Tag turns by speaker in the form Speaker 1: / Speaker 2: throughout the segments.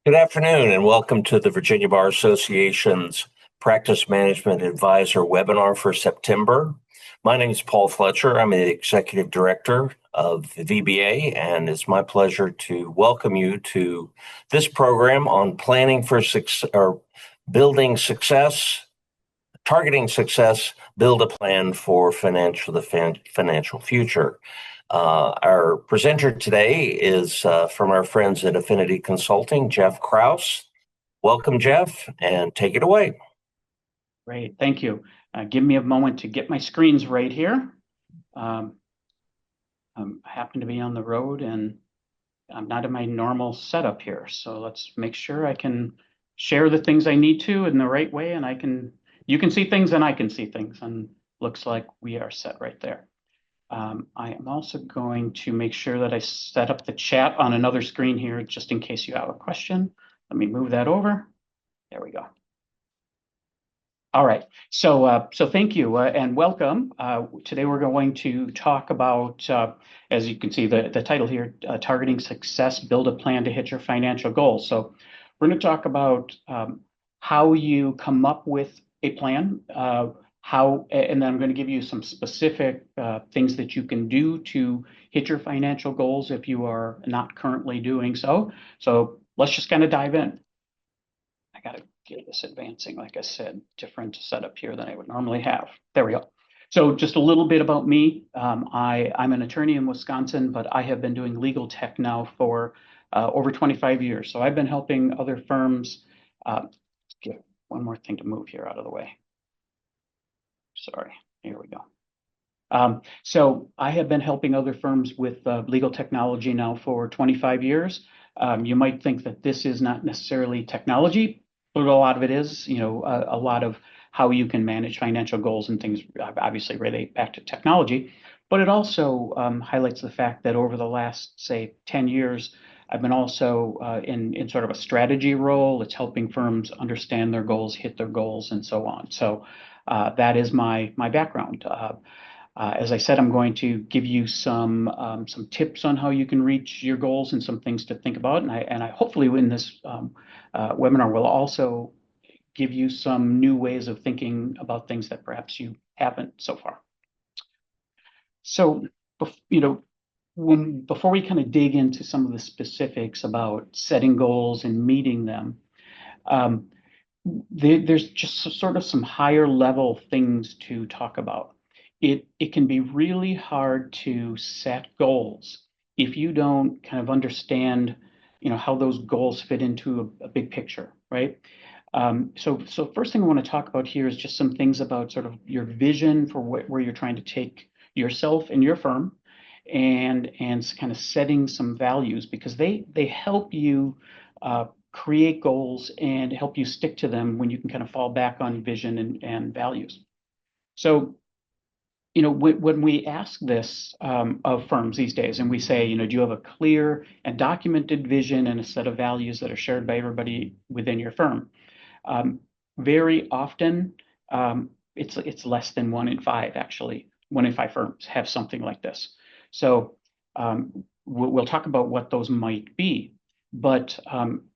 Speaker 1: Good afternoon and welcome to the Virginia Bar Association's Practice Management Advisor webinar for September. My name is Paul Fletcher. I'm the Executive Director of the VBA, and it's my pleasure to welcome you to this program on planning for success or building success, targeting success, build a plan for the financial future. Our presenter today is from our friends at Affinity Consulting, Jeff Krause. Welcome, Jeff, and take it away.
Speaker 2: Great, thank you. Give me a moment to get my screens right here. I happen to be on the road and I'm not in my normal setup here. So let's make sure I can share the things I need to in the right way, and you can see things and I can see things, and looks like we are set right there. I am also going to make sure that I set up the chat on another screen here just in case you have a question. Let me move that over. There we go. All right, so thank you and welcome. Today we're going to talk about, as you can see, the title here, Targeting Success, Build a Plan to Hit Your Financial Goals. So we're going to talk about how you come up with a plan, and then I'm going to give you some specific things that you can do to hit your financial goals if you are not currently doing so. So let's just kind of dive in. I got to get this advancing, like I said, different setup here than I would normally have. There we go. So just a little bit about me. I'm an attorney in Wisconsin, but I have been doing legal tech now for over 25 years. So I've been helping other firms. Get one more thing to move here out of the way. Sorry, here we go. So I have been helping other firms with legal technology now for 25 years. You might think that this is not necessarily technology, but a lot of it is, a lot of how you can manage financial goals and things obviously relate back to technology. But it also highlights the fact that over the last, say, 10 years, I've been also in sort of a strategy role. It's helping firms understand their goals, hit their goals, and so on. So that is my background. As I said, I'm going to give you some tips on how you can reach your goals and some things to think about. And I hopefully in this webinar will also give you some new ways of thinking about things that perhaps you haven't so far. So, before we kind of dig into some of the specifics about setting goals and meeting them, there's just sort of some higher level things to talk about. It can be really hard to set goals if you don't kind of understand, how those goals fit into a big picture, right? So first thing I want to talk about here is just some things about sort of your vision for where you're trying to take yourself and your firm, and kind of setting some values, because they help you create goals and help you stick to them when you can kind of fall back on vision and values. So when we ask this of firms these days, and we say, do you have a clear and documented vision and a set of values that are shared by everybody within your firm? Very often, it's less than 1 in 5, actually. 1 in 5 firms have something like this. So we'll talk about what those might be. But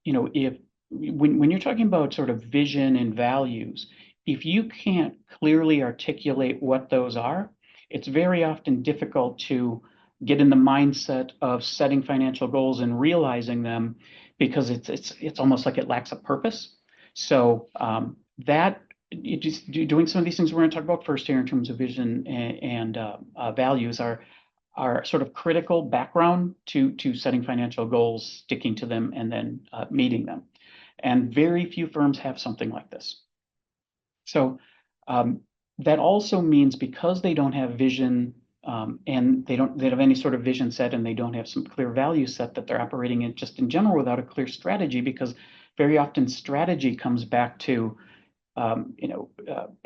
Speaker 2: if when you're talking about sort of vision and values, if you can't clearly articulate what those are, it's very often difficult to get in the mindset of setting financial goals and realizing them, because it's almost like it lacks a purpose. So doing some of these things we're going to talk about first here in terms of vision and values are sort of critical background to setting financial goals, sticking to them, and then meeting them. And very few firms have something like this. So that also means, because they don't have vision, and they don't have any sort of vision set, and they don't have some clear value set, that they're operating in just in general without a clear strategy, because very often strategy comes back to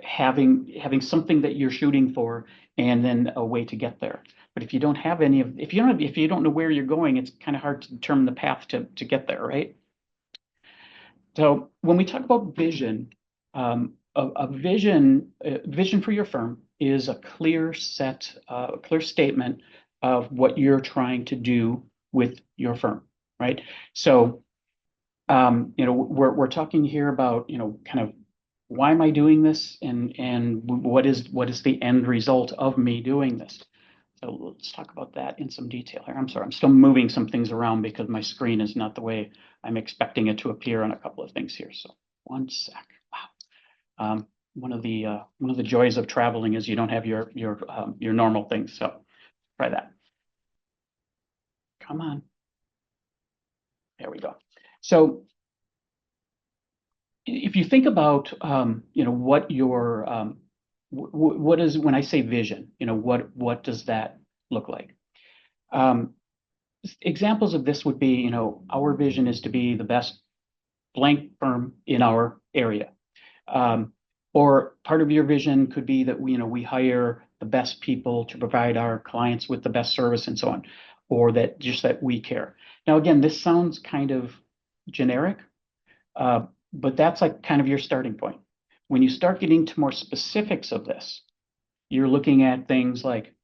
Speaker 2: having something that you're shooting for, and then a way to get there. But if you don't have if you don't know where you're going, it's kind of hard to determine the path to get there, right? So when we talk about vision, a vision for your firm is a clear statement of what you're trying to do with your firm, right? So We're talking here about, kind of why am I doing this, and what is the end result of me doing this? So let's talk about that in some detail here. I'm sorry, I'm still moving some things around because my screen is not the way I'm expecting it to appear on a couple of things here. So one sec. Wow. One of the joys of traveling is you don't have your normal things. So try that. Come on. There we go. So if you think about, what your what is, when I say vision, what does that look like? Examples of this would be, our vision is to be the best blank firm in our area. Or part of your vision could be that we hire the best people to provide our clients with the best service and so on, or that we care. Now, again, this sounds kind of generic, but that's like kind of your starting point. When you start getting to more specifics of this, you're looking at things like,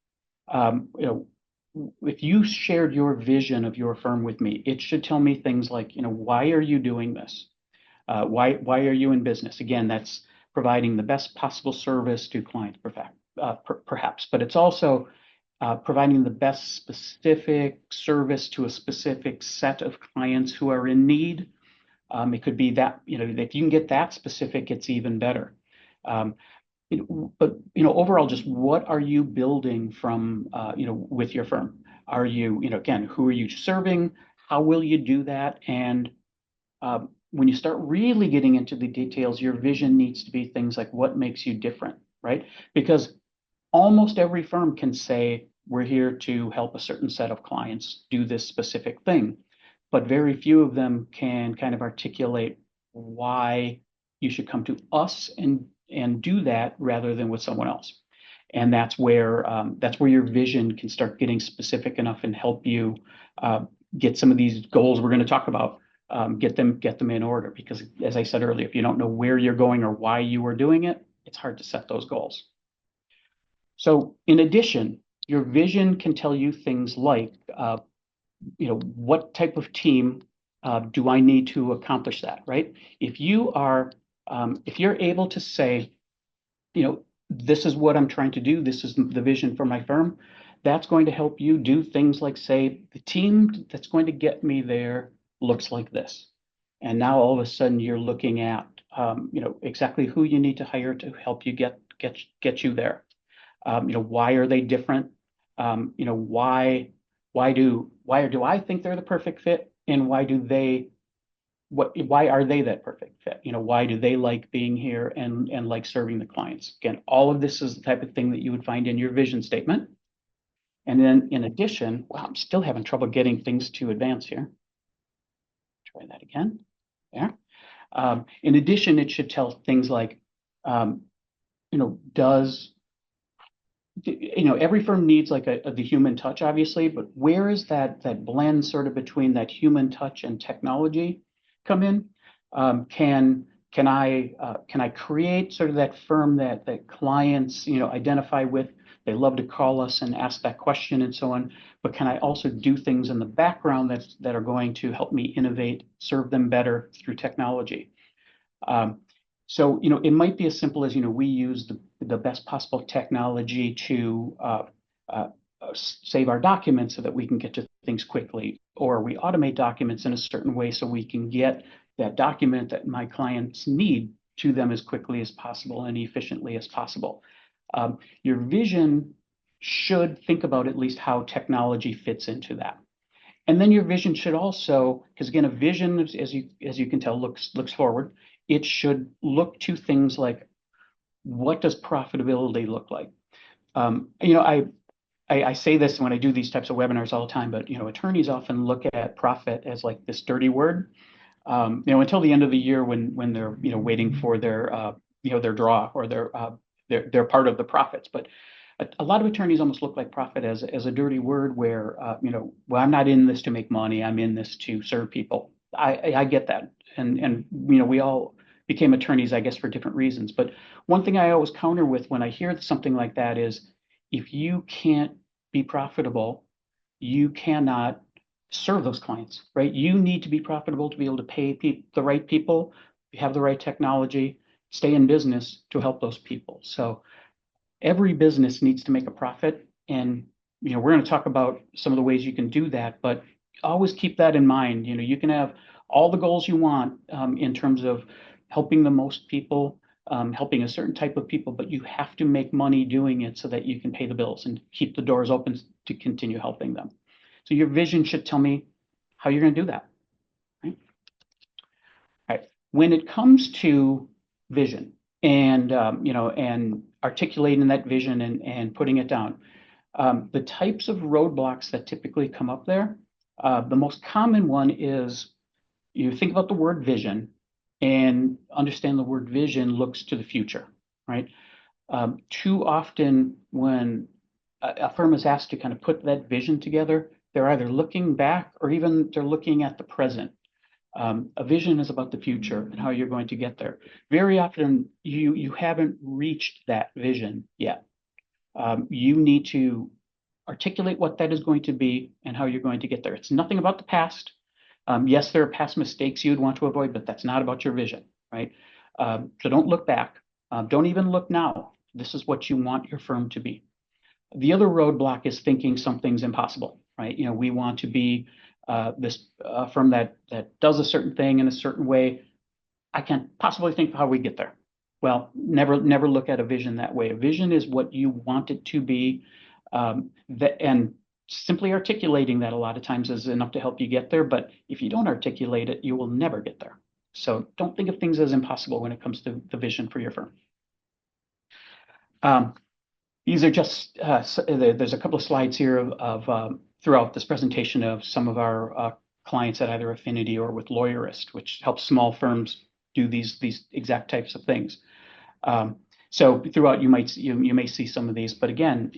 Speaker 2: if you shared your vision of your firm with me, it should tell me things like, why are you doing this? Why are you in business? Again, that's providing the best possible service to clients, perhaps, but it's also providing the best specific service to a specific set of clients who are in need. It could be that, if you can get that specific, it's even better. Um, but overall, just what are you building from, with your firm? Are you, again, who are you serving? How will you do that? And when you start really getting into the details, your vision needs to be things like what makes you different, right? Because almost every firm can say, we're here to help a certain set of clients do this specific thing, but very few of them can kind of articulate why you should come to us and do that rather than with someone else. And that's where your vision can start getting specific enough and help you get some of these goals we're going to talk about, get them in order. Because as I said earlier, if you don't know where you're going or why you are doing it, it's hard to set those goals. So in addition, your vision can tell you things like, what type of team do I need to accomplish that, right? If you're able to say, this is what I'm trying to do, this is the vision for my firm, that's going to help you do things like say, the team that's going to get me there looks like this. And now all of a sudden you're looking at, exactly who you need to hire to help you get you there. Why are they different? Why do I think they're the perfect fit, and why are they that perfect fit? Why do they like being here and like serving the clients? Again, all of this is the type of thing that you would find in your vision statement. And then in addition, wow, I'm still having trouble getting things to advance here. Try that again. There. In addition, it should tell things like, every firm needs like the human touch, obviously, but where is that blend sort of between that human touch and technology come in? Can I create sort of that firm that clients identify with? They love to call us and ask that question and so on. But can I also do things in the background that are going to help me innovate, serve them better through technology? So, it might be as simple as, we use the best possible technology to save our documents so that we can get to things quickly, or we automate documents in a certain way so we can get that document that my clients need to them as quickly as possible and efficiently as possible. Your vision should think about at least how technology fits into that. And then your vision should also, because again, a vision, as you can tell, looks forward. It should look to things like, what does profitability look like? I say this when I do these types of webinars all the time, but attorneys often look at profit as like this dirty word. Until the end of the year when they're waiting for their their draw or their part of the profits. But a lot of attorneys almost look like profit as a dirty word where, well, I'm not in this to make money. I'm in this to serve people. I get that. And we all became attorneys, I guess, for different reasons. But one thing I always counter with when I hear something like that is, if you can't be profitable, you cannot serve those clients, right? You need to be profitable to be able to pay the right people, have the right technology, stay in business to help those people. So every business needs to make a profit. And, we're going to talk about some of the ways you can do that, but always keep that in mind. You can have all the goals you want in terms of helping the most people, helping a certain type of people, but you have to make money doing it so that you can pay the bills and keep the doors open to continue helping them. So your vision should tell me how you're going to do that. Right? All right. When it comes to vision and and articulating that vision and putting it down, the types of roadblocks that typically come up there, the most common one is you think about the word vision and understand the word vision looks to the future, right? Too often when a firm is asked to kind of put that vision together, they're either looking back or even they're looking at the present. A vision is about the future and how you're going to get there. Very often you haven't reached that vision yet. You need to articulate what that is going to be and how you're going to get there. It's nothing about the past. Yes, there are past mistakes you'd want to avoid, but that's not about your vision, right? So don't look back. Don't even look now. This is what you want your firm to be. The other roadblock is thinking something's impossible, right? We want to be this firm that does a certain thing in a certain way. I can't possibly think of how we get there. Well, never look at a vision that way. A vision is what you want it to be, and simply articulating that a lot of times is enough to help you get there. But if you don't articulate it, you will never get there. So don't think of things as impossible when it comes to the vision for your firm. These are just there's a couple of slides here of throughout this presentation of some of our clients at either Affinity or with Lawyerist, which helps small firms do these exact types of things. So throughout you may see some of these, but again,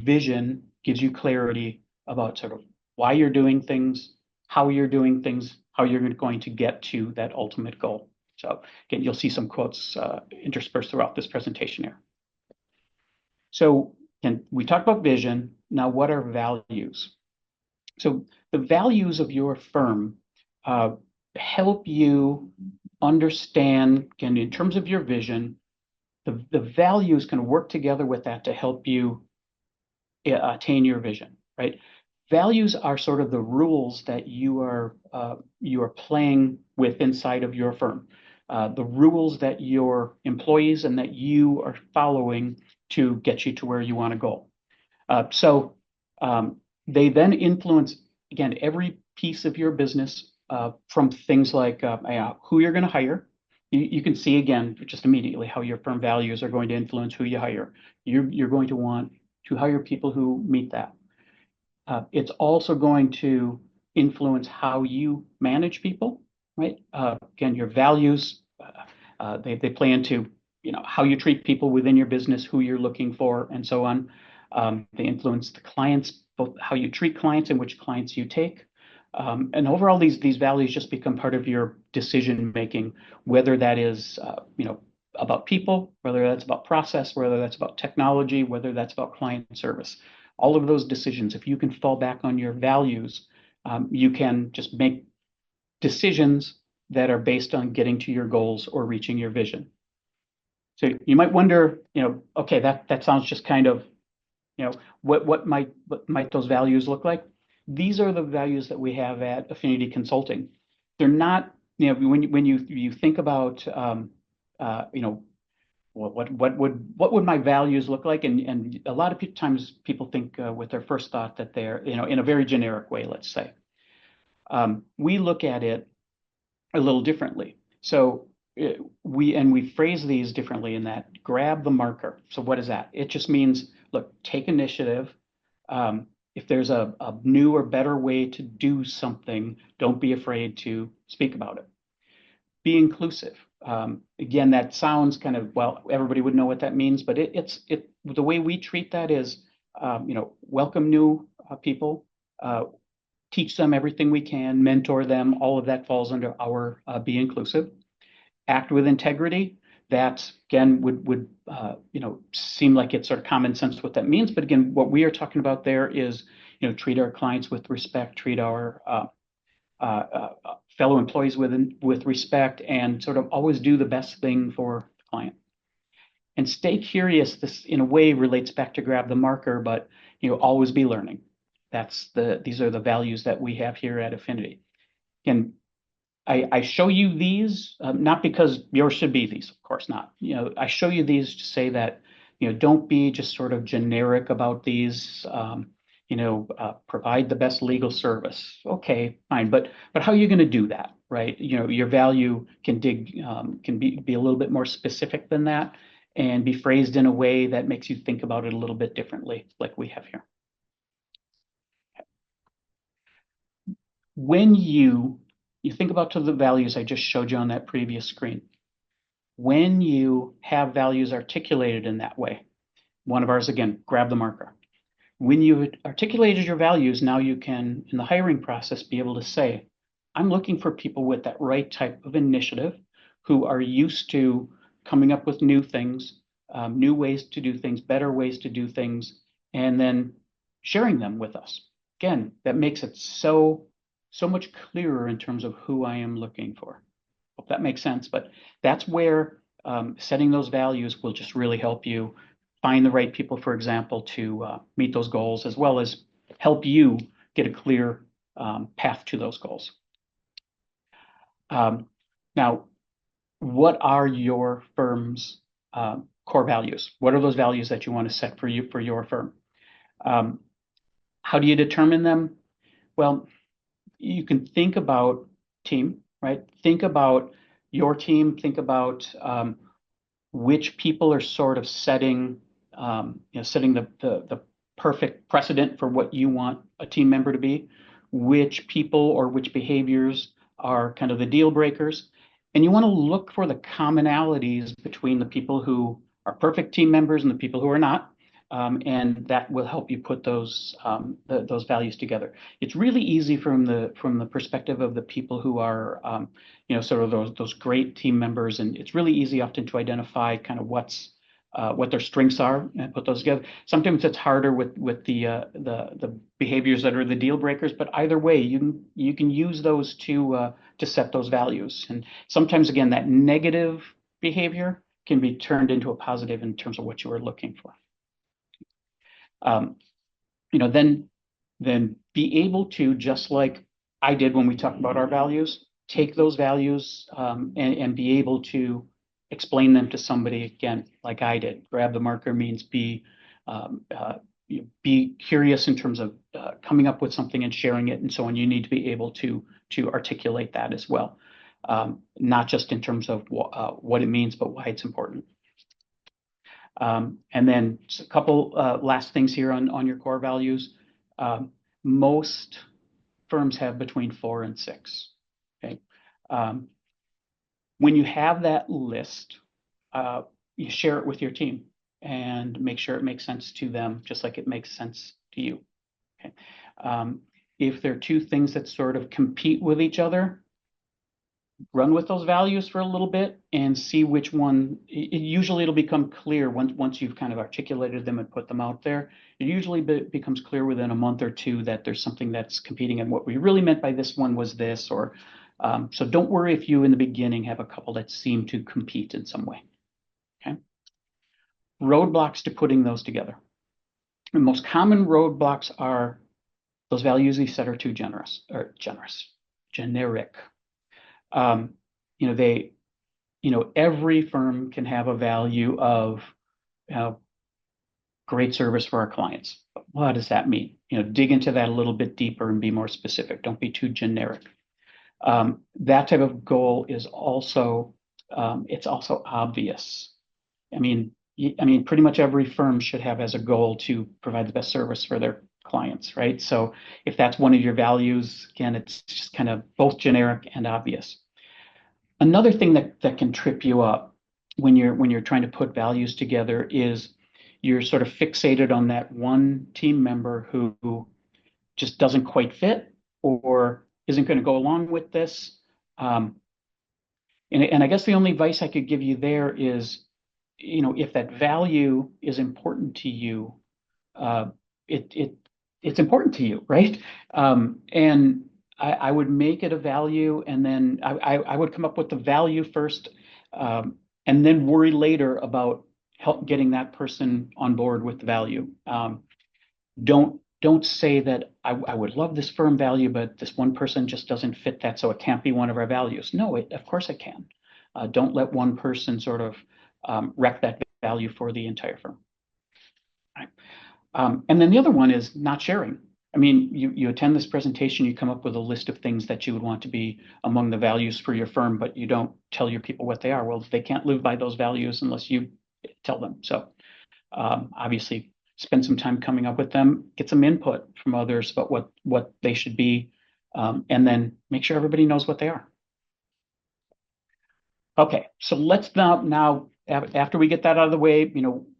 Speaker 2: vision gives you clarity about sort of why you're doing things, how you're doing things, how you're going to get to that ultimate goal. So again, you'll see some quotes interspersed throughout this presentation here. So we talked about vision. Now, what are values? So the values of your firm help you understand, and in terms of your vision, the values can work together with that to help you attain your vision, right? Values are sort of the rules that you are playing with inside of your firm, the rules that your employees and that you are following to get you to where you want to go. So they then influence, again, every piece of your business from things like who you're going to hire. You can see, again, just immediately how your firm values are going to influence who you hire. You're going to want to hire people who meet that. It's also going to influence how you manage people, right? Again, your values, they play into how you treat people within your business, who you're looking for, and so on. They influence the clients, both how you treat clients and which clients you take. And overall, these values just become part of your decision making, whether that is about people, whether that's about process, whether that's about technology, whether that's about client service. All of those decisions, if you can fall back on your values, you can just make decisions that are based on getting to your goals or reaching your vision. So you might wonder, okay, that sounds just kind of, what might those values look like? These are the values that we have at Affinity Consulting. They're not, when you think about, what would my values look like? And a lot of times people think with their first thought that they're, in a very generic way, let's say. We look at it a little differently. So we phrase these differently in that grab the marker. So what is that? It just means, look, take initiative. If there's a new or better way to do something, don't be afraid to speak about it. Be inclusive. Again, that sounds kind of, well, everybody would know what that means, but the way we treat that is, welcome new people, teach them everything we can, mentor them. All of that falls under our be inclusive. Act with integrity. That again would seem like it's sort of common sense what that means, but again, what we are talking about there is treat our clients with respect, treat our fellow employees with respect, and sort of always do the best thing for the client. And stay curious. This, in a way, relates back to grab the marker, but always be learning. These are the values that we have here at Affinity. And I show you these not because yours should be these, of course not. I show you these to say that don't be just sort of generic about these. Provide the best legal service. Okay, fine, but how are you going to do that, right? Your value can be a little bit more specific than that, and be phrased in a way that makes you think about it a little bit differently, like we have here. When you think about the values I just showed you on that previous screen, when you have values articulated in that way, one of ours, again, grab the marker. When you've articulated your values, now you can, in the hiring process, be able to say, I'm looking for people with that right type of initiative, who are used to coming up with new things, new ways to do things, better ways to do things, and then sharing them with us. Again, that makes it so much clearer in terms of who I am looking for. Hope that makes sense, but that's where setting those values will just really help you find the right people, for example, to meet those goals, as well as help you get a clear path to those goals. Now, what are your firm's core values? What are those values that you want to set for your firm? How do you determine them? Well, you can think about team, right? Think about your team. Think about which people are sort of setting the perfect precedent for what you want a team member to be. Which people or which behaviors are kind of the deal breakers, and you want to look for the commonalities between the people who are perfect team members and the people who are not. And that will help you put those values together. It's really easy from the perspective of the people who are sort of those great team members, and it's really easy often to identify kind of what their strengths are and put those together. Sometimes it's harder with the behaviors that are the deal breakers, but either way, you can use those to set those values. And sometimes, again, that negative behavior can be turned into a positive in terms of what you are looking for. Then be able to, just like I did when we talked about our values, take those values and be able to explain them to somebody, again, like I did. Grab the marker means be curious in terms of coming up with something and sharing it and so on. You need to be able to articulate that as well, not just in terms of what it means, but why it's important. And then just a couple last things here on your core values. Most firms have between 4 and 6. Okay. When you have that list, you share it with your team and make sure it makes sense to them, just like it makes sense to you. Okay. If there are two things that sort of compete with each other, run with those values for a little bit and see which one. Usually it'll become clear once you've kind of articulated them and put them out there. It usually becomes clear within a month or two that there's something that's competing, and what we really meant by this one was this, or so don't worry if you in the beginning have a couple that seem to compete in some way. Okay. Roadblocks to putting those together. The most common roadblocks are those values you set are too generic. Every firm can have a value of great service for our clients. But what does that mean? Dig into that a little bit deeper and be more specific. Don't be too generic. That type of goal is also it's also obvious. I mean, pretty much every firm should have as a goal to provide the best service for their clients, right? So if that's one of your values, again, it's just kind of both generic and obvious. Another thing that can trip you up when you're trying to put values together is you're sort of fixated on that one team member who just doesn't quite fit or isn't going to go along with this. And I guess the only advice I could give you there is, if that value is important to you, it it's important to you, right? And I would make it a value, and then I would come up with the value first, and then worry later about help getting that person on board with the value. Don't say that I would love this firm value, but this one person just doesn't fit that, so it can't be one of our values. No, of course it can. Don't let one person sort of wreck that value for the entire firm. Right. And then the other one is not sharing. I mean, you attend this presentation, you come up with a list of things that you would want to be among the values for your firm, but you don't tell your people what they are. Well, they can't live by those values unless you tell them. So obviously, spend some time coming up with them, get some input from others about what they should be, and then make sure everybody knows what they are. Okay, so let's now after we get that out of the way,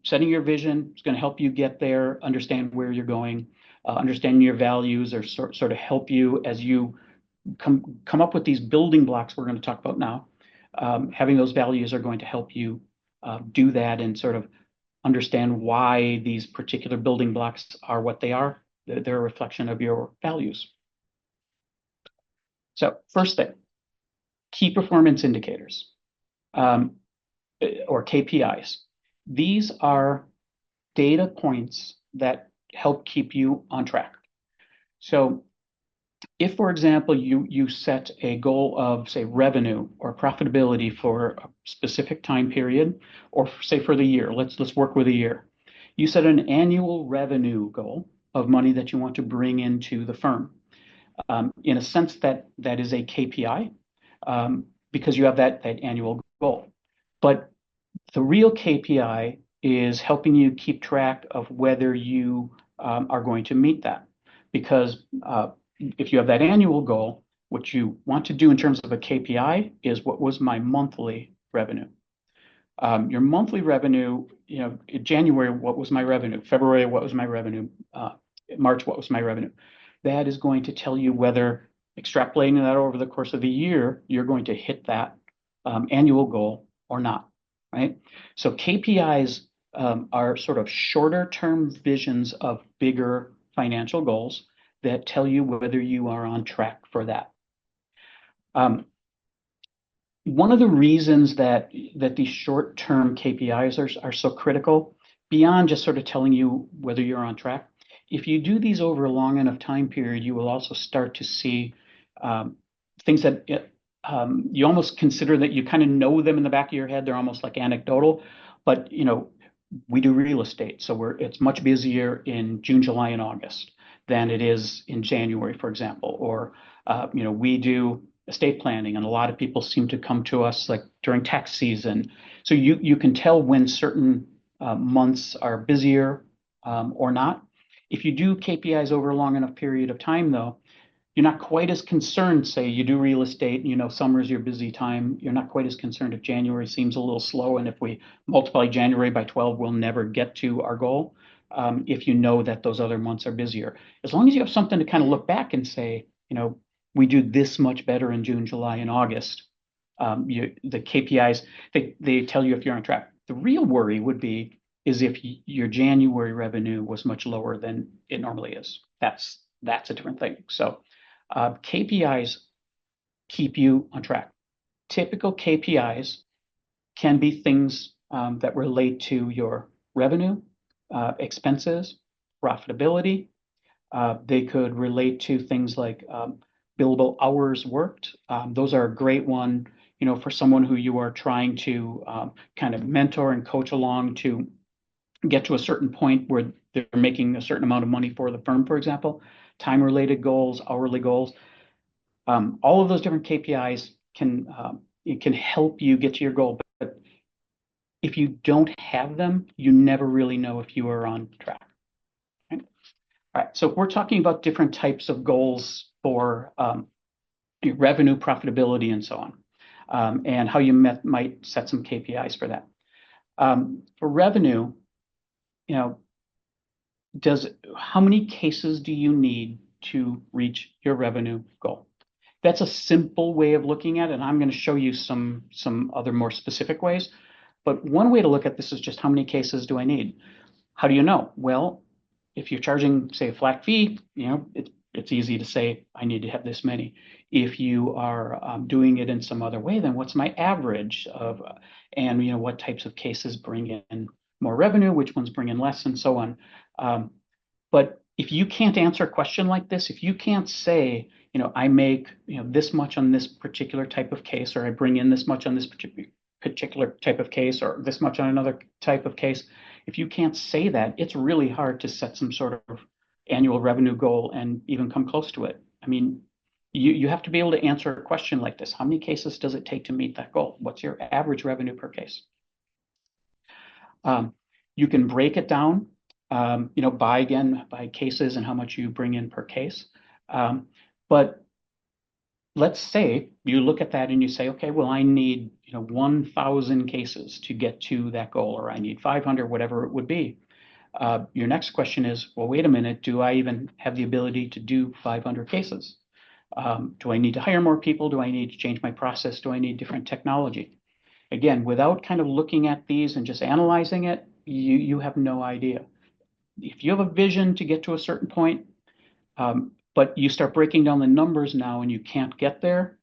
Speaker 2: setting your vision is going to help you get there, understand where you're going, understanding your values, or sort of help you as you come up with these building blocks we're going to talk about now. Having those values are going to help you do that and sort of understand why these particular building blocks are what they are. They're a reflection of your values. So first thing, key performance indicators. Or KPIs. These are data points that help keep you on track. So if, for example, you set a goal of, say, revenue or profitability for a specific time period, or say for the year, let's work with a year. You set an annual revenue goal of money that you want to bring into the firm. In a sense, that is a KPI because you have that annual goal. But the real KPI is helping you keep track of whether you are going to meet that. Because if you have that annual goal, what you want to do in terms of a KPI is what was my monthly revenue. Your monthly revenue, in January, what was my revenue? February, what was my revenue? March, what was my revenue? That is going to tell you whether extrapolating that over the course of the year, you're going to hit that annual goal or not, right? So KPIs are sort of shorter term visions of bigger financial goals that tell you whether you are on track for that. One of the reasons that these short term KPIs are so critical, beyond just sort of telling you whether you're on track, if you do these over a long enough time period, you will also start to see things that you almost consider that you kind of know them in the back of your head. They're almost like anecdotal, but we do real estate, so it's much busier in June, July, and August than it is in January, for example. Or we do estate planning, and a lot of people seem to come to us like during tax season. So you can tell when certain months are busier or not. If you do KPIs over a long enough period of time, though, you're not quite as concerned. Say you do real estate, summer's your busy time. You're not quite as concerned if January seems a little slow, and if we multiply January by 12, we'll never get to our goal. If you know that those other months are busier, as long as you have something to kind of look back and say, we do this much better in June, July, and August. The KPIs, they tell you if you're on track. The real worry would be is if your January revenue was much lower than it normally is. That's a different thing. So KPIs keep you on track. Typical KPIs can be things that relate to your revenue, expenses, profitability. They could relate to things like billable hours worked. Those are a great one, for someone who you are trying to kind of mentor and coach along to get to a certain point where they're making a certain amount of money for the firm, for example. Time-related goals, hourly goals. All of those different KPIs can help you get to your goal. But if you don't have them, you never really know if you are on track. Right? All right. So we're talking about different types of goals for revenue, profitability, and so on, and how you might set some KPIs for that. For revenue, how many cases do you need to reach your revenue goal? That's a simple way of looking at it, and I'm going to show you some other more specific ways. But one way to look at this is just how many cases do I need? How do you know? Well, if you're charging, say, a flat fee, it's easy to say, I need to have this many. If you are doing it in some other way, then what's my average of, and what types of cases bring in more revenue, which ones bring in less, and so on. But if you can't answer a question like this, if you can't say, I make this much on this particular type of case, or I bring in this much on this particular type of case, or this much on another type of case, if you can't say that, it's really hard to set some sort of annual revenue goal and even come close to it. I mean, you have to be able to answer a question like this. How many cases does it take to meet that goal? What's your average revenue per case? You can break it down, by cases and how much you bring in per case. But let's say you look at that and you say, okay, well, I need 1,000 cases to get to that goal, or I need 500, whatever it would be. Your next question is, well, wait a minute, do I even have the ability to do 500 cases? Do I need to hire more people? Do I need to change my process? Do I need different technology? Again, without kind of looking at these and just analyzing it, you have no idea. If you have a vision to get to a certain point, but you start breaking down the numbers now and you can't get there,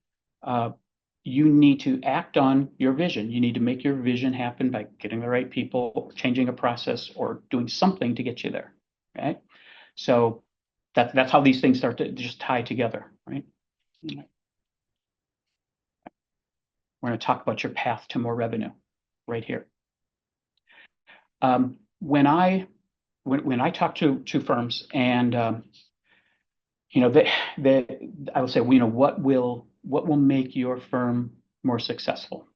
Speaker 2: you need to act on your vision. You need to make your vision happen by getting the right people, changing a process, or doing something to get you there, right? So that's how these things start to just tie together, right? We're going to talk about your path to more revenue right here. When I talk to firms, and I will say, what will make your firm more successful?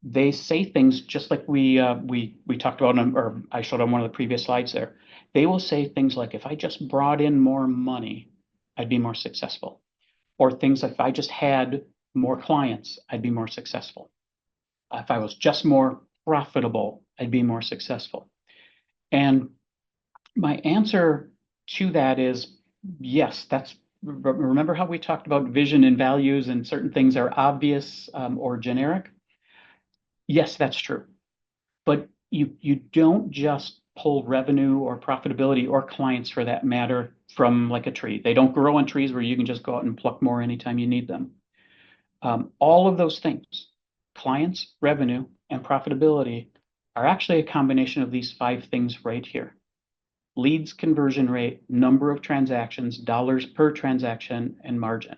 Speaker 2: They say things just like we talked about, or I showed on one of the previous slides there. They will say things like, if I just brought in more money, I'd be more successful. Or things like, if I just had more clients, I'd be more successful. If I was just more profitable, I'd be more successful. And my answer to that is yes. Remember how we talked about vision and values, and certain things are obvious or generic? Yes, that's true. But you don't just pull revenue or profitability, or clients for that matter, from like a tree. They don't grow on trees where you can just go out and pluck more anytime you need them. All of those things, clients, revenue, and profitability, are actually a combination of these 5 things right here: leads, conversion rate, number of transactions, dollars per transaction, and margin.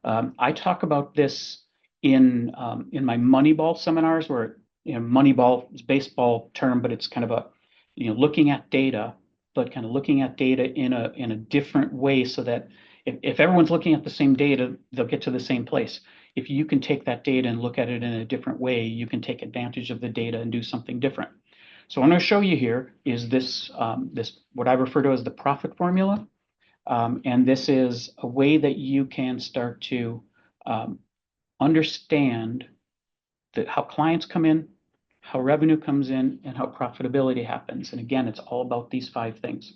Speaker 2: I talk about this in my Moneyball seminars, where Moneyball is a baseball term, but it's kind of a looking at data, but kind of looking at data in a different way, so that if everyone's looking at the same data, they'll get to the same place. If you can take that data and look at it in a different way, you can take advantage of the data and do something different. So what I'm going to show you here is this what I refer to as the profit formula. And this is a way that you can start to understand how clients come in, how revenue comes in, and how profitability happens. And again, it's all about these 5 things.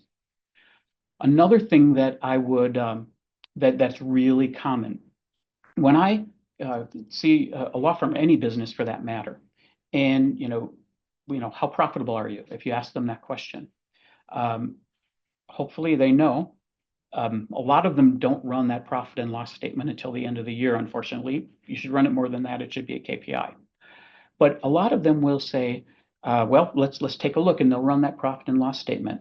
Speaker 2: Another thing that I would that's really common when I see a law firm, any business for that matter, and how profitable are you? If you ask them that question, hopefully they know. A lot of them don't run that profit and loss statement until the end of the year. Unfortunately, you should run it more than that. It should be a KPI. But a lot of them will say, well, let's take a look, and they'll run that profit and loss statement.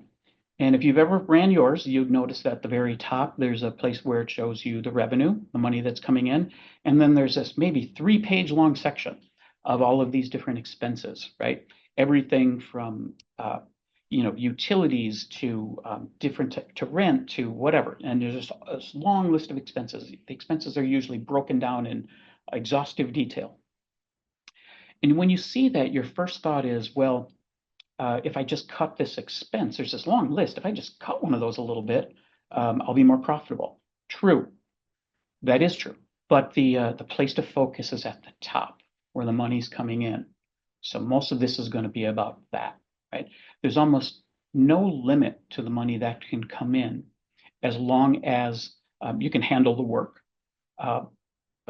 Speaker 2: And if you've ever ran yours, you'd notice that at the very top, there's a place where it shows you the revenue, the money that's coming in. And then there's this maybe 3-page long section of all of these different expenses, right? Everything from, utilities to to rent to whatever. And there's just a long list of expenses. The expenses are usually broken down in exhaustive detail. And when you see that, your first thought is, well, if I just cut this expense, there's this long list. If I just cut one of those a little bit, I'll be more profitable. True. That is true. But the place to focus is at the top, where the money's coming in. So most of this is going to be about that, right? There's almost no limit to the money that can come in, as long as you can handle the work. But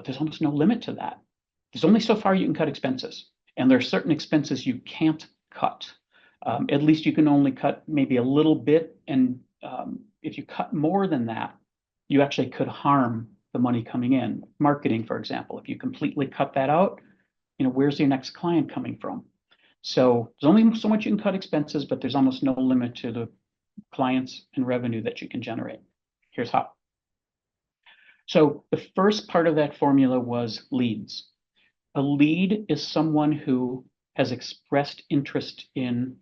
Speaker 2: there's almost no limit to that. There's only so far you can cut expenses. And there are certain expenses you can't cut. At least you can only cut maybe a little bit. And if you cut more than that, you actually could harm the money coming in. Marketing, for example, if you completely cut that out, where's your next client coming from? So there's only so much you can cut expenses, but there's almost no limit to the clients and revenue that you can generate. Here's how. So the first part of that formula was leads. A lead is someone who has expressed interest in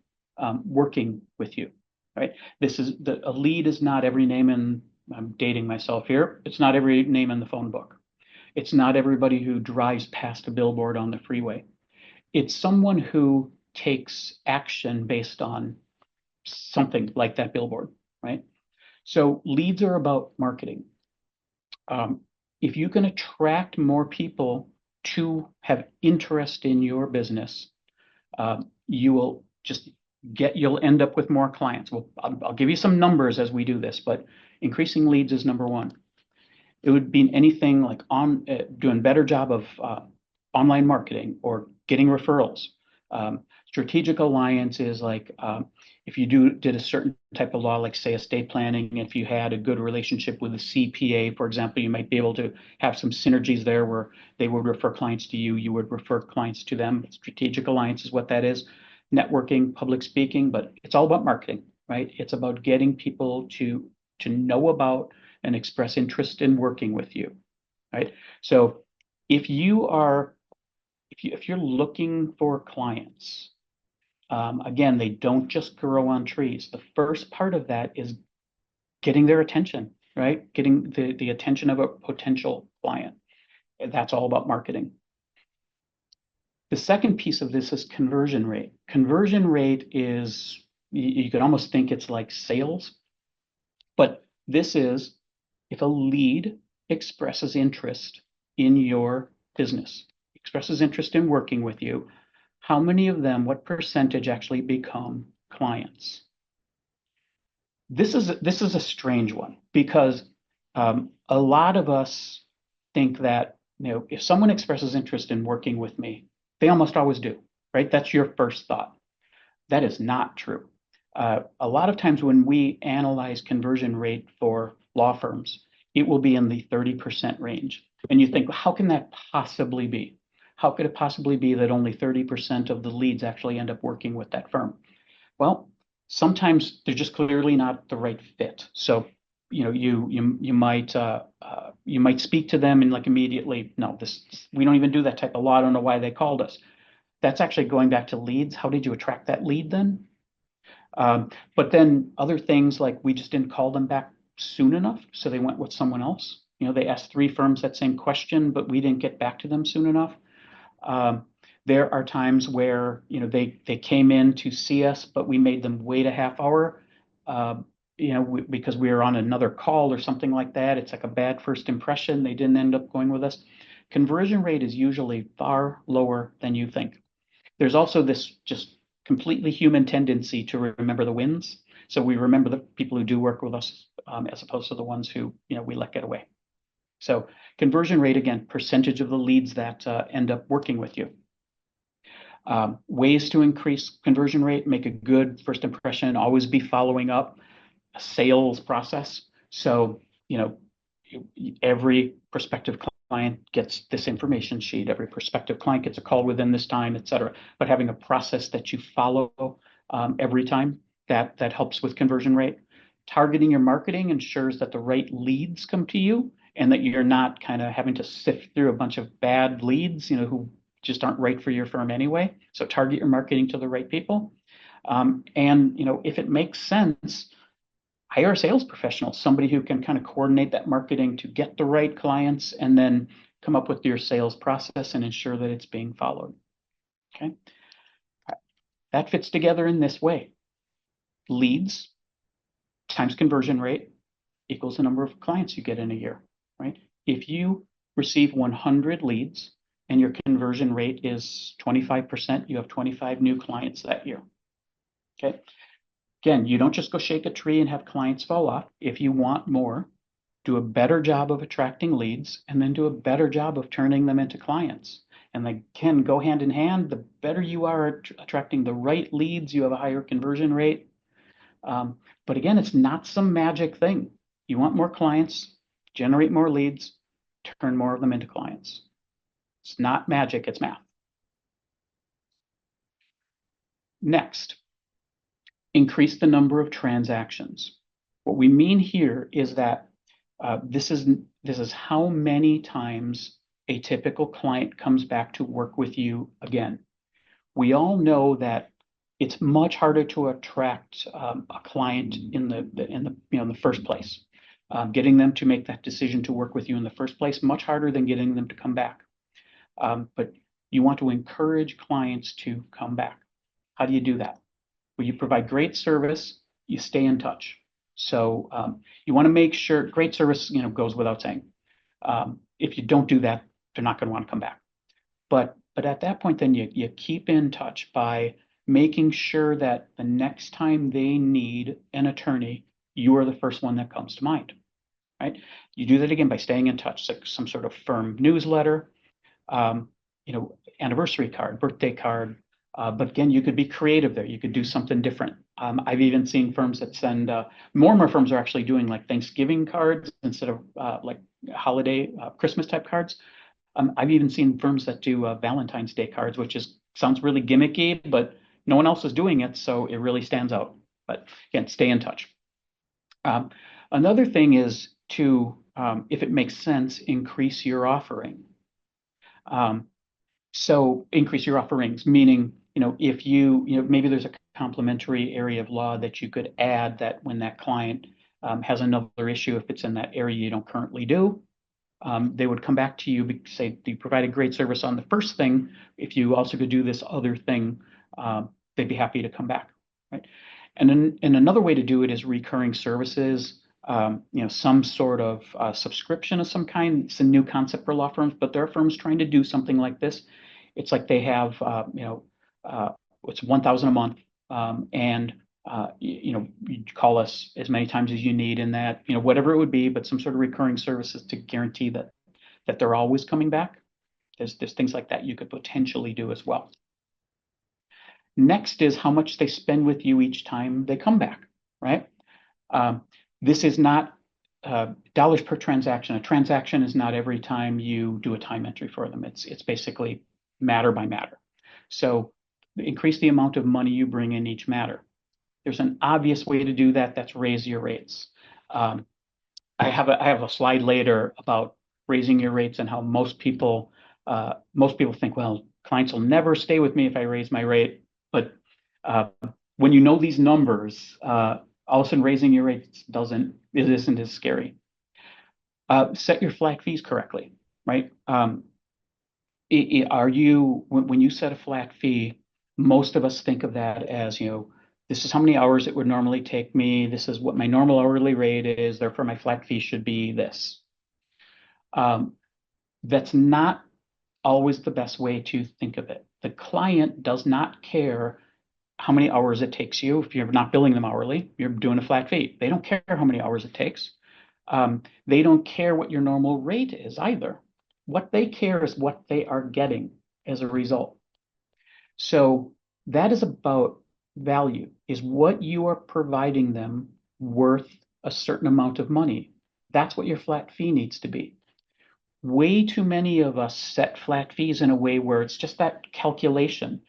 Speaker 2: working with you, right? A lead is not every name in, I'm dating myself here. It's not every name in the phone book. It's not everybody who drives past a billboard on the freeway. It's someone who takes action based on something like that billboard, right? So leads are about marketing. If you can attract more people to have interest in your business, you'll end up with more clients. Well, I'll give you some numbers as we do this, but increasing leads is number one. It would be anything like doing a better job of online marketing or getting referrals. Strategic alliance is like if you did a certain type of law, like say estate planning, if you had a good relationship with a CPA, for example, you might be able to have some synergies there where they would refer clients to you, you would refer clients to them. Strategic alliance is what that is. Networking, public speaking, but it's all about marketing, right? It's about getting people to know about and express interest in working with you, right? So if you're looking for clients, again, they don't just grow on trees. The first part of that is getting their attention, right? Getting the attention of a potential client. That's all about marketing. The second piece of this is conversion rate. Conversion rate is, you could almost think it's like sales, but this is if a lead expresses interest in your business, expresses interest in working with you, how many of them, what percentage actually become clients? This is a strange one because a lot of us think that if someone expresses interest in working with me, they almost always do, right? That's your first thought. That is not true. A lot of times when we analyze conversion rate for law firms, it will be in the 30% range. And you think, well, how can that possibly be? How could it possibly be that only 30% of the leads actually end up working with that firm? Well, sometimes they're just clearly not the right fit. So, you might speak to them and like immediately, no, we don't even do that type of law. I don't know why they called us. That's actually going back to leads. How did you attract that lead then? But then other things like we just didn't call them back soon enough, so they went with someone else. They asked 3 firms that same question, but we didn't get back to them soon enough. There are times where they came in to see us, but we made them wait a half hour, because we were on another call or something like that. It's like a bad first impression. They didn't end up going with us. Conversion rate is usually far lower than you think. There's also this just completely human tendency to remember the wins. So we remember the people who do work with us as opposed to the ones who we let get away. So conversion rate, again, percentage of the leads that end up working with you. Ways to increase conversion rate, make a good first impression, always be following up, a sales process. So, every prospective client gets this information sheet, every prospective client gets a call within this time, et cetera. But having a process that you follow every time, that helps with conversion rate. Targeting your marketing ensures that the right leads come to you and that you're not kind of having to sift through a bunch of bad leads, who just aren't right for your firm anyway. So target your marketing to the right people. And, if it makes sense, hire a sales professional, somebody who can kind of coordinate that marketing to get the right clients and then come up with your sales process and ensure that it's being followed. Okay. That fits together in this way. Leads times conversion rate equals the number of clients you get in a year, right? If you receive 100 leads and your conversion rate is 25%, you have 25 new clients that year. Okay. Again, you don't just go shake a tree and have clients fall off. If you want more, do a better job of attracting leads and then do a better job of turning them into clients. and they can go hand in hand. The better you are at attracting the right leads, you have a higher conversion rate. But again, it's not some magic thing. You want more clients, generate more leads, turn more of them into clients. It's not magic, it's math. Next, increase the number of transactions. What we mean here is that this is how many times a typical client comes back to work with you again. We all know that it's much harder to attract a client in the first place. Getting them to make that decision to work with you in the first place, much harder than getting them to come back. But you want to encourage clients to come back. How do you do that? Well, you provide great service, you stay in touch. So you want to make sure great service, goes without saying. If you don't do that, they're not going to want to come back. But at that point, then you keep in touch by making sure that the next time they need an attorney, you are the first one that comes to mind, right? You do that again by staying in touch, like some sort of firm newsletter, anniversary card, birthday card. But again, you could be creative there. You could do something different. I've even seen firms that send, more and more firms are actually doing like Thanksgiving cards instead of like holiday, Christmas type cards. I've even seen firms that do Valentine's Day cards, which sounds really gimmicky, but no one else is doing it, so it really stands out. But again, stay in touch. Another thing is to, if it makes sense, increase your offering. So increase your offerings, meaning, if maybe there's a complementary area of law that you could add that when that client has another issue, if it's in that area you don't currently do, they would come back to you, say, you provided great service on the first thing. If you also could do this other thing, they'd be happy to come back, right? And then another way to do it is recurring services, some sort of subscription of some kind. It's a new concept for law firms, but there are firms trying to do something like this. It's like they have, it's $1,000 a month, and you call us as many times as you need in that, whatever it would be, but some sort of recurring services to guarantee that they're always coming back. There's things like that you could potentially do as well. Next is how much they spend with you each time they come back, right? This is not dollars per transaction. A transaction is not every time you do a time entry for them. It's basically matter by matter. So increase the amount of money you bring in each matter. There's an obvious way to do that. That's raise your rates. I have a slide later about raising your rates and how most people think, well, clients will never stay with me if I raise my rate. But when you know these numbers, all of a sudden raising your rates isn't as scary. Set your flat fees correctly, right? When you set a flat fee, most of us think of that as, this is how many hours it would normally take me. This is what my normal hourly rate is. Therefore, my flat fee should be this. That's not always the best way to think of it. The client does not care how many hours it takes you. If you're not billing them hourly, you're doing a flat fee. They don't care how many hours it takes. They don't care what your normal rate is either. What they care is what they are getting as a result. So that is about value. Is what you are providing them worth a certain amount of money? That's what your flat fee needs to be. Way too many of us set flat fees in a way where it's just that calculation.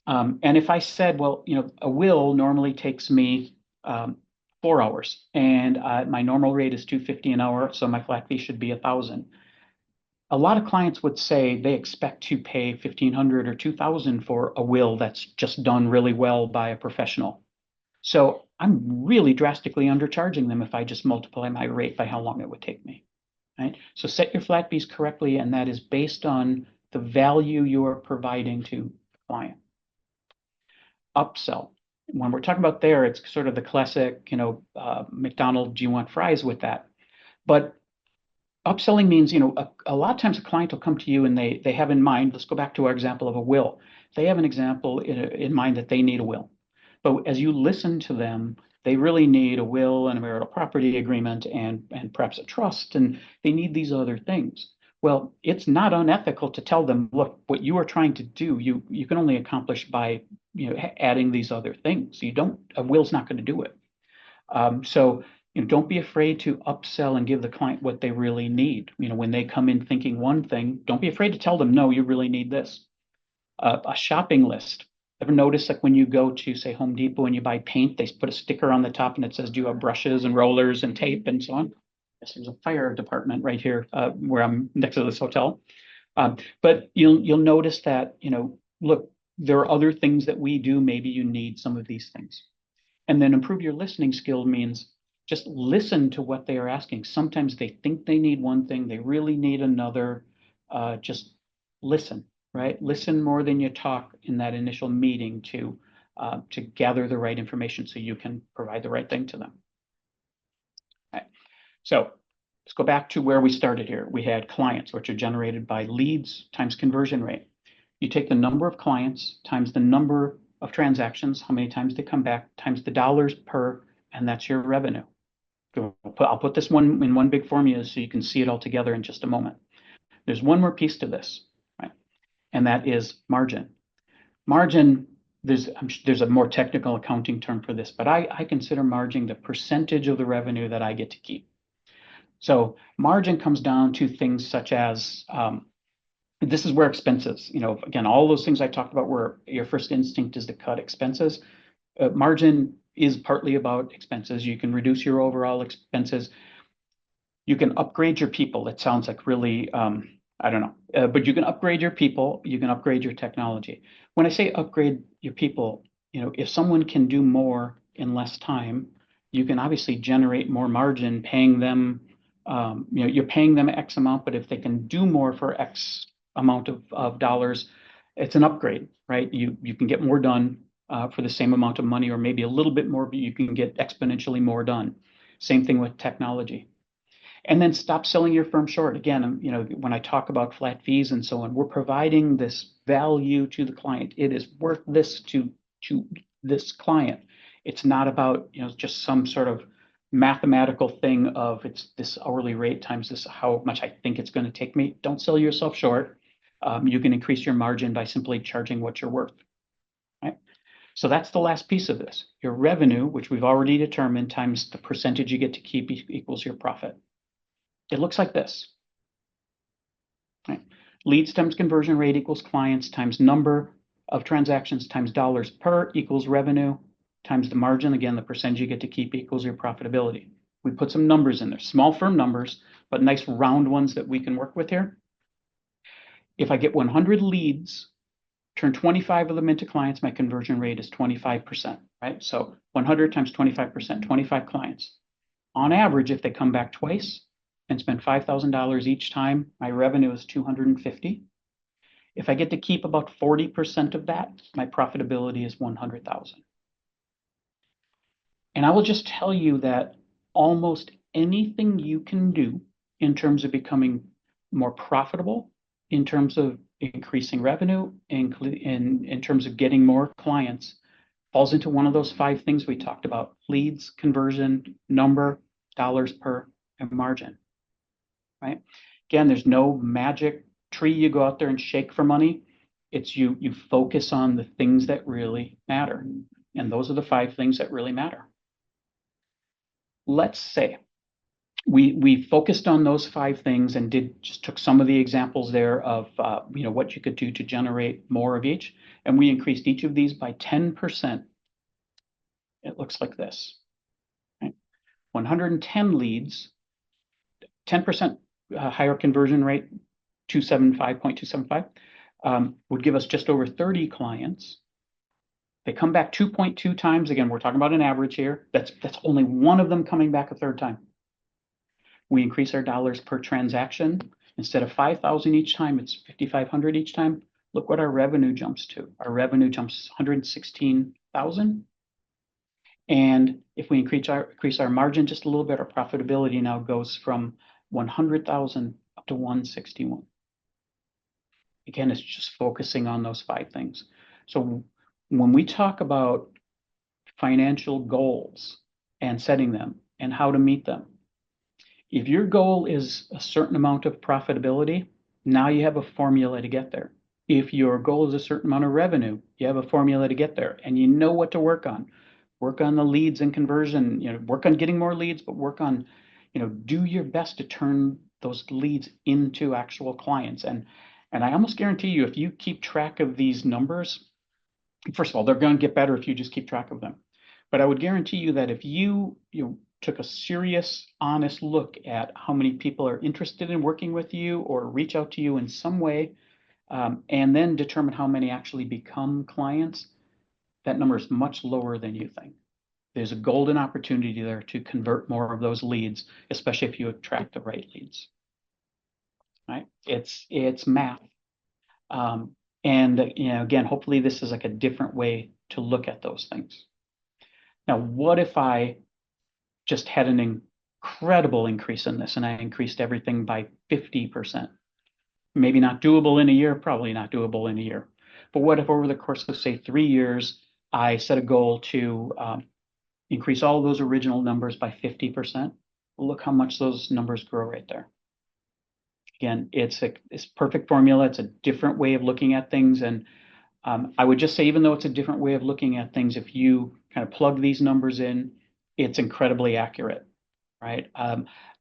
Speaker 2: And if I said, well, a will normally takes me 4 hours, and my normal rate is $250 an hour, so my flat fee should be $1,000. A lot of clients would say they expect to pay $1,500 or $2,000 for a will that's just done really well by a professional. So I'm really drastically undercharging them if I just multiply my rate by how long it would take me, right? So set your flat fees correctly, and that is based on the value you are providing to the client. Upsell. When we're talking about there, it's sort of the classic, McDonald's, do you want fries with that? But upselling means, a lot of times a client will come to you and they have in mind, let's go back to our example of a will. They have an example in mind that they need a will. But as you listen to them, they really need a will and a marital property agreement and perhaps a trust, and they need these other things. Well, it's not unethical to tell them, look, what you are trying to do, you can only accomplish by adding these other things. You don't, a will's not going to do it. So don't be afraid to upsell and give the client what they really need. When they come in thinking one thing, don't be afraid to tell them, no, you really need this. A shopping list. Ever notice like when you go to, say, Home Depot and you buy paint, they put a sticker on the top and it says, do you have brushes and rollers and tape and so on? Yes, there's a fire department right here where I'm next to this hotel. But you'll notice that, look, there are other things that we do. Maybe you need some of these things. And then improve your listening skill means just listen to what they are asking. Sometimes they think they need one thing, they really need another. Just listen, right? Listen more than you talk in that initial meeting to gather the right information so you can provide the right thing to them. All right. So let's go back to where we started here. We had clients, which are generated by leads times conversion rate. You take the number of clients times the number of transactions, how many times they come back, times the dollars per, and that's your revenue. I'll put this one in one big formula so you can see it all together in just a moment. There's one more piece to this, right? And that is margin. Margin, there's a more technical accounting term for this, but I consider margin the percentage of the revenue that I get to keep. So margin comes down to things such as this is where expenses, again, all those things I talked about where your first instinct is to cut expenses. Margin is partly about expenses. You can reduce your overall expenses. You can upgrade your people. It sounds like really, I don't know, but you can upgrade your people. You can upgrade your technology. When I say upgrade your people, if someone can do more in less time, you can obviously generate more margin paying them. You're paying them X amount, but if they can do more for X amount of dollars, it's an upgrade, right? You can get more done for the same amount of money, or maybe a little bit more, but you can get exponentially more done. Same thing with technology. And then stop selling your firm short. Again, when I talk about flat fees and so on, we're providing this value to the client. It is worth this to this client. It's not about just some sort of mathematical thing of it's this hourly rate times this how much I think it's going to take me. Don't sell yourself short. You can increase your margin by simply charging what you're worth. Right? So that's the last piece of this. Your revenue, which we've already determined, times the percentage you get to keep equals your profit. It looks like this. Right? Leads times conversion rate equals clients times number of transactions times dollars per equals revenue times the margin. Again, the percentage you get to keep equals your profitability. We put some numbers in there, small firm numbers, but nice round ones that we can work with here. If I get 100 leads, turn 25 of them into clients, my conversion rate is 25%, right? So 100 times 25%, 25 clients. On average, if they come back twice and spend $5,000 each time, my revenue is $250. If I get to keep about 40% of that, my profitability is $100,000. And I will just tell you that almost anything you can do in terms of becoming more profitable, in terms of increasing revenue, in terms of getting more clients, falls into one of those 5 things we talked about: leads, conversion, number, dollars per, and margin. Right? Again, there's no magic tree you go out there and shake for money. It's you focus on the things that really matter. And those are the 5 things that really matter. Let's say we focused on those 5 things and just took some of the examples there of what you could do to generate more of each, and we increased each of these by 10%. It looks like this. Right? 110 leads, 10% higher conversion rate, 0.275, would give us just over 30 clients. They come back 2.2 times. Again, we're talking about an average here. That's only one of them coming back a third time. We increase our dollars per transaction. Instead of 5,000 each time, it's 5,500 each time. Look what our revenue jumps to. Our revenue jumps 116,000. And if we increase our margin just a little bit, our profitability now goes from 100,000 up to 161. Again, it's just focusing on those 5 things. So when we talk about financial goals and setting them and how to meet them, If your goal is a certain amount of profitability, now you have a formula to get there. If your goal is a certain amount of revenue, you have a formula to get there, and you know what to work on. Work on the leads and conversion, work on getting more leads, but work on, do your best to turn those leads into actual clients. And I almost guarantee you, if you keep track of these numbers, first of all, they're going to get better if you just keep track of them. But I would guarantee you that if you took a serious, honest look at how many people are interested in working with you or reach out to you in some way, and then determine how many actually become clients, that number is much lower than you think. There's a golden opportunity there to convert more of those leads, especially if you attract the right leads. Right? It's math. And again, hopefully this is like a different way to look at those things. Now, what if I just had an incredible increase in this and I increased everything by 50%? Maybe not doable in a year, probably not doable in a year. But what if over the course of, say, 3 years, I set a goal to increase all of those original numbers by 50%? Well, look how much those numbers grow right there. Again, it's perfect formula. It's a different way of looking at things. And I would just say, even though it's a different way of looking at things, if you kind of plug these numbers in, it's incredibly accurate, right?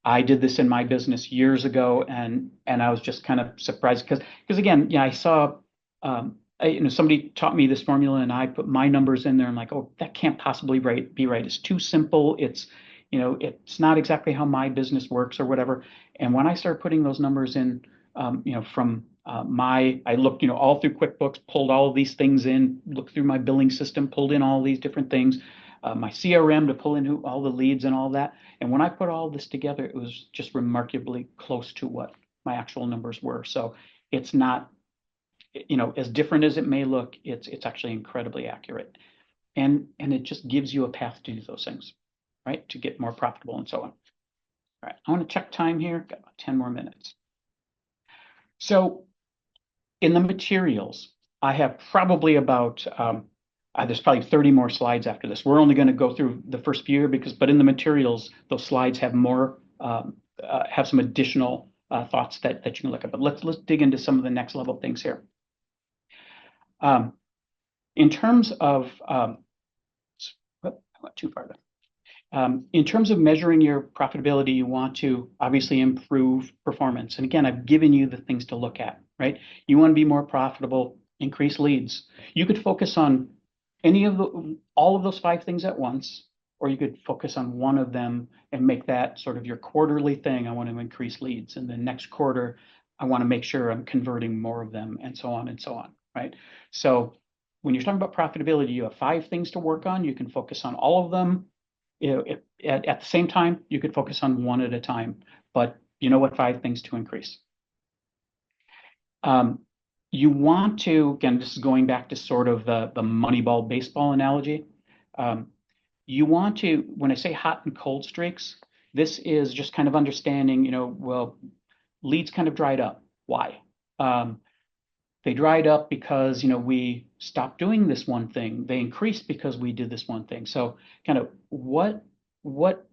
Speaker 2: I did this in my business years ago, and I was just kind of surprised because again, I saw somebody taught me this formula, and I put my numbers in there. I'm like, oh, that can't possibly be right. It's too simple. It's not exactly how my business works or whatever. And when I started putting those numbers in, from I looked, all through QuickBooks, pulled all of these things in, looked through my billing system, pulled in all these different things, my CRM to pull in all the leads and all that. And when I put all this together, it was just remarkably close to what my actual numbers were. So it's not, as different as it may look, it's actually incredibly accurate. And it just gives you a path to do those things, right? To get more profitable and so on. All right, I want to check time here. Got about 10 more minutes. So in the materials, I have probably about, there's probably 30 more slides after this. We're only going to go through the first few but in the materials, those slides have more, have some additional thoughts that you can look at. But let's dig into some of the next level things here. In terms of, I went too far there. In terms of measuring your profitability, you want to obviously improve performance. And again, I've given you the things to look at, right? You want to be more profitable, increase leads. You could focus on all of those 5 things at once, or you could focus on one of them and make that sort of your quarterly thing. I want to increase leads. And the next quarter, I want to make sure I'm converting more of them, and so on, right? So when you're talking about profitability, you have 5 things to work on. You can focus on all of them. At the same time, you could focus on one at a time, but you know what 5 things to increase. You want to, again, this is going back to sort of the Moneyball baseball analogy. You want to, when I say hot and cold streaks, this is just kind of understanding, well, leads kind of dried up. Why? They dried up because, we stopped doing this one thing. They increased because we did this one thing. So kind of what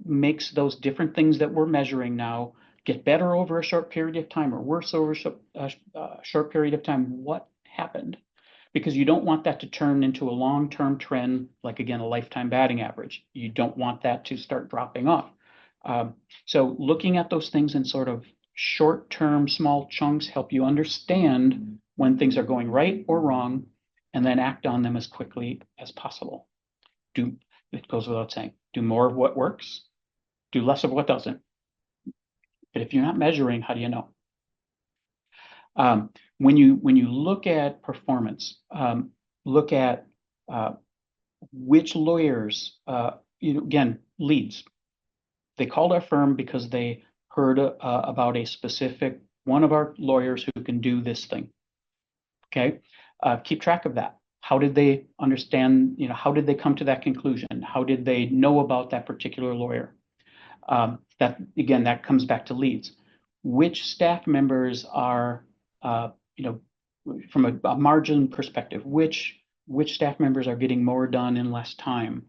Speaker 2: makes those different things that we're measuring now get better over a short period of time or worse over a short period of time? What happened? Because you don't want that to turn into a long-term trend, like, again, a lifetime batting average. You don't want that to start dropping off. So looking at those things in sort of short-term small chunks help you understand when things are going right or wrong, and then act on them as quickly as possible. It goes without saying, do more of what works, do less of what doesn't. But if you're not measuring, how do you know? When you look at performance, look at which lawyers, again, leads. They called our firm because they heard about a specific one of our lawyers who can do this thing. Okay, keep track of that. How did they understand? How did they come to that conclusion? How did they know about that particular lawyer? That comes back to leads. Which staff members are, from a margin perspective, which staff members are getting more done in less time,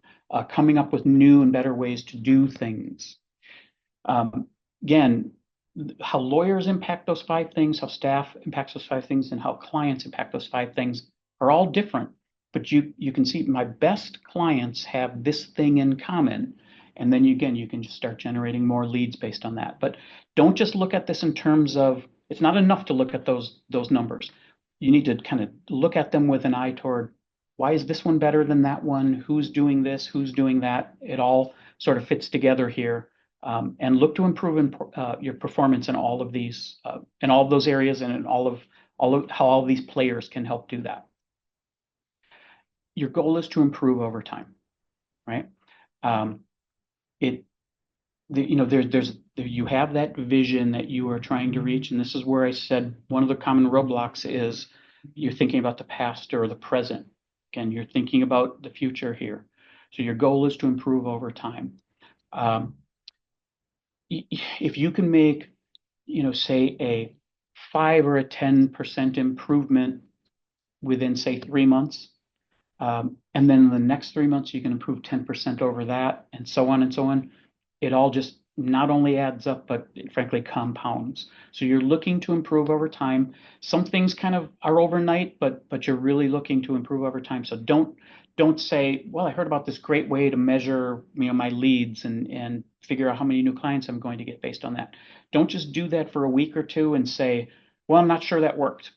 Speaker 2: coming up with new and better ways to do things. again, how lawyers impact those 5 things, how staff impacts those 5 things, and how clients impact those 5 things are all different. But you can see my best clients have this thing in common. And then again, you can just start generating more leads based on that. But don't just look at this in terms of, it's not enough to look at those numbers. You need to kind of look at them with an eye toward, why is this one better than that one? Who's doing this? Who's doing that? It all sort of fits together here. And look to improve your performance in all of these, in all of those areas, and in all of how all of these players can help do that. Your goal is to improve over time, right? You have that vision that you are trying to reach, and this is where I said one of the common roadblocks is you're thinking about the past or the present. Again, you're thinking about the future here. So your goal is to improve over time. If you can make, say a 5 or a 10% improvement within, say, 3 months, and then in the next 3 months, you can improve 10% over that, and so on and so on. It all just not only adds up, but it frankly compounds. So you're looking to improve over time. Some things kind of are overnight, but you're really looking to improve over time. So don't say, well, I heard about this great way to measure, my leads and figure out how many new clients I'm going to get based on that. Don't just do that for a week or two and say, well, I'm not sure that worked.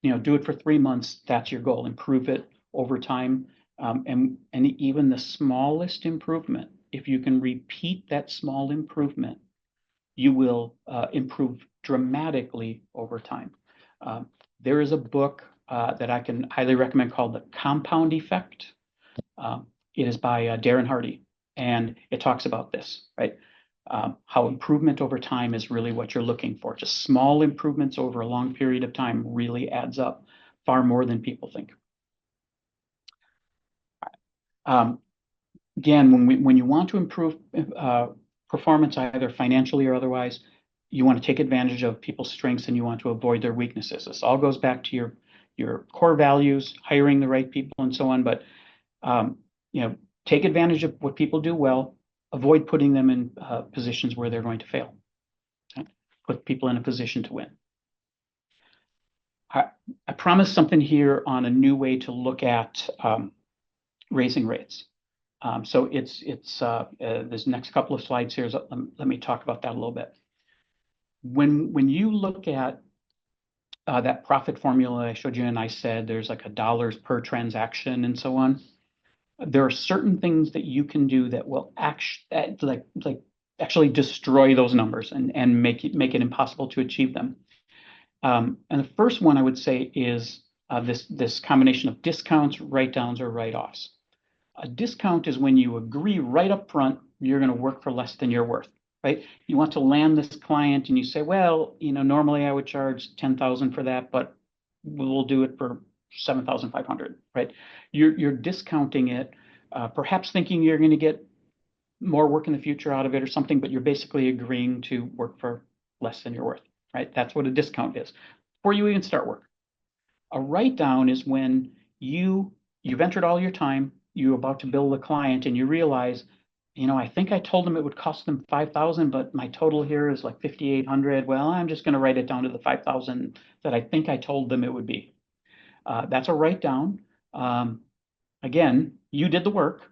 Speaker 2: Do it for 3 months. That's your goal. Improve it over time. And even the smallest improvement, if you can repeat that small improvement, you will improve dramatically over time. There is a book that I can highly recommend called The Compound Effect. It is by Darren Hardy, and it talks about this, right? How improvement over time is really what you're looking for. Just small improvements over a long period of time really adds up far more than people think. Again, when you want to improve performance, either financially or otherwise, you want to take advantage of people's strengths and you want to avoid their weaknesses. This all goes back to your core values, hiring the right people, and so on. But take advantage of what people do well. Avoid putting them in positions where they're going to fail. Okay? Put people in a position to win. I promised something here on a new way to look at raising rates. So it's this next couple of slides here. Let me talk about that a little bit. When you look at that profit formula I showed you, and I said there's like $1 per transaction and so on, there are certain things that you can do that will actually destroy those numbers and make it impossible to achieve them. And the first one I would say is this combination of discounts, write-downs, or write-offs. A discount is when you agree right up front you're going to work for less than you're worth, right? You want to land this client and you say, well, normally I would charge 10,000 for that, but we'll do it for 7,500, right? You're discounting it, perhaps thinking you're going to get more work in the future out of it or something, but you're basically agreeing to work for less than you're worth, right? That's what a discount is before you even start work. A write-down is when you've entered all your time, you're about to bill the client, and you realize, I think I told them it would cost them 5,000, but my total here is like 5,800. Well, I'm just going to write it down to the 5,000 that I think I told them it would be. That's a write-down. Again, you did the work.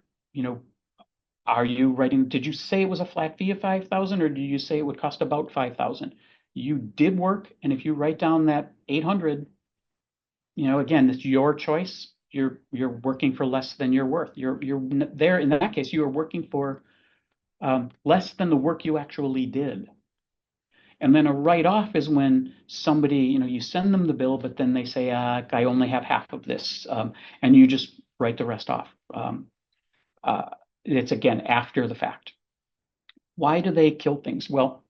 Speaker 2: Are you writing? Did you say it was a flat fee of 5,000, or did you say it would cost about 5,000? You did work, and if you write down that 800, again, it's your choice. You're working for less than you're worth. You're there. In that case, you are working for less than the work you actually did. And then a write-off is when somebody, you send them the bill, but then they say, I only have half of this, and you just write the rest off. It's again after the fact. Why do they kill things? Well,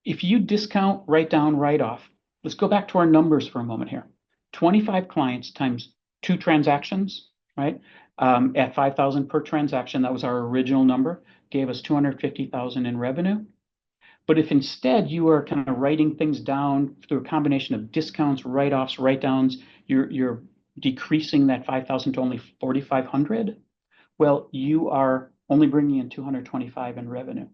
Speaker 2: if you discount, write down, write off, let's go back to our numbers for a moment here. 25 clients times 2 transactions, right? At 5,000 per transaction, that was our original number, gave us 250,000 in revenue. But if instead you are kind of writing things down through a combination of discounts, write-offs, write-downs, you're decreasing that 5,000 to only 4,500. Well, you are only bringing in 225 in revenue.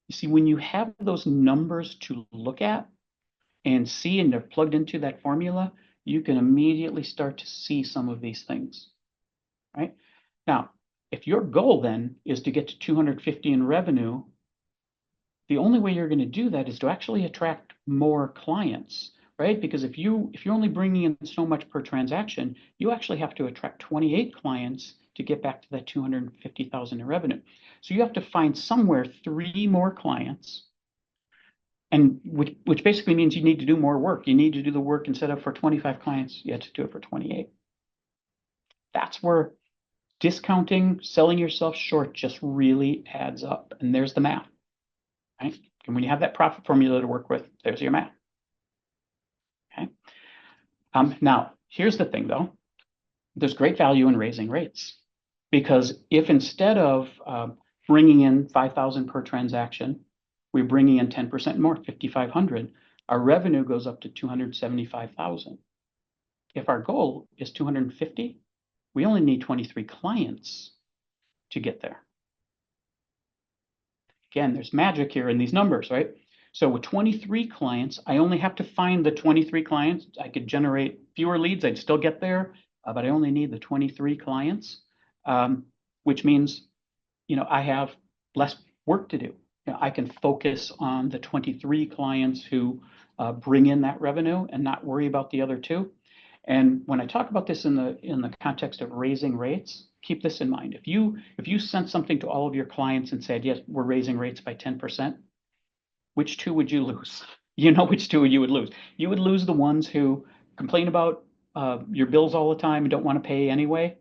Speaker 2: You see, when you have those numbers to look at and see, and they're plugged into that formula, you can immediately start to see some of these things, right? Now, if your goal then is to get to 250 in revenue, the only way you're going to do that is to actually attract more clients, right? Because if you're only bringing in so much per transaction, you actually have to attract 28 clients to get back to that 250,000 in revenue. So you have to find somewhere 3 more clients, and which basically means you need to do more work. You need to do the work instead of for 25 clients, you have to do it for 28. That's where discounting, selling yourself short just really adds up. And there's the math, right? And when you have that profit formula to work with, there's your math. Okay. Now, here's the thing though. There's great value in raising rates, because if instead of bringing in 5,000 per transaction, we're bringing in 10% more, 5,500, our revenue goes up to 275,000. If our goal is 250, we only need 23 clients to get there. Again, there's magic here in these numbers, right? So with 23 clients, I only have to find the 23 clients. I could generate fewer leads. I'd still get there, but I only need the 23 clients, which means, I have less work to do. I can focus on the 23 clients who bring in that revenue and not worry about the other two. And when I talk about this in the context of raising rates, keep this in mind. If you sent something to all of your clients and said, yes, we're raising rates by 10%, which 2 would you lose? You know which 2 you would lose. You would lose the ones who complain about your bills all the time and don't want to pay anyway.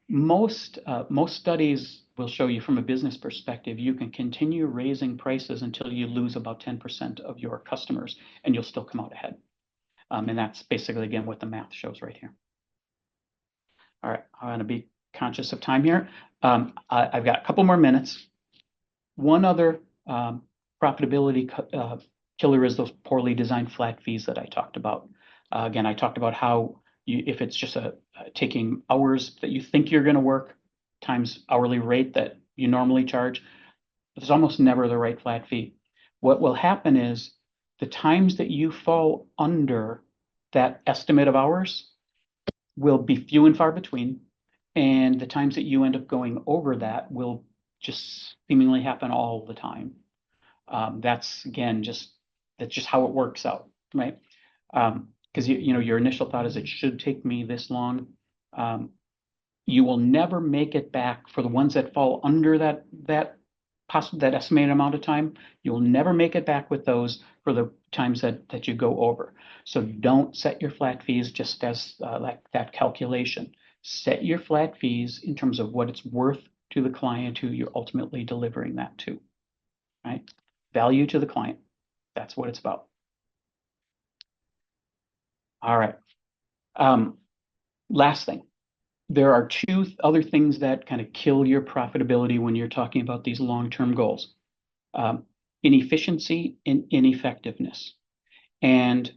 Speaker 2: Most studies will show you from a business perspective, you can continue raising prices until you lose about 10% of your customers, and you'll still come out ahead. And that's basically, again, what the math shows right here. All right, I want to be conscious of time here. I've got a couple more minutes. One other profitability killer is those poorly designed flat fees that I talked about. Again, I talked about how if it's just taking hours that you think you're going to work times hourly rate that you normally charge, there's almost never the right flat fee. What will happen is the times that you fall under that estimate of hours will be few and far between, and the times that you end up going over that will just seemingly happen all the time. That's just how it works out, right? Because your initial thought is it should take me this long. You will never make it back for the ones that fall under that estimated amount of time. You'll never make it back with those for the times that you go over. So don't set your flat fees just as like that calculation. Set your flat fees in terms of what it's worth to the client who you're ultimately delivering that to, right? Value to the client. That's what it's about. All right. Last thing. There are 2 other things that kind of kill your profitability when you're talking about these long-term goals. Inefficiency and ineffectiveness. And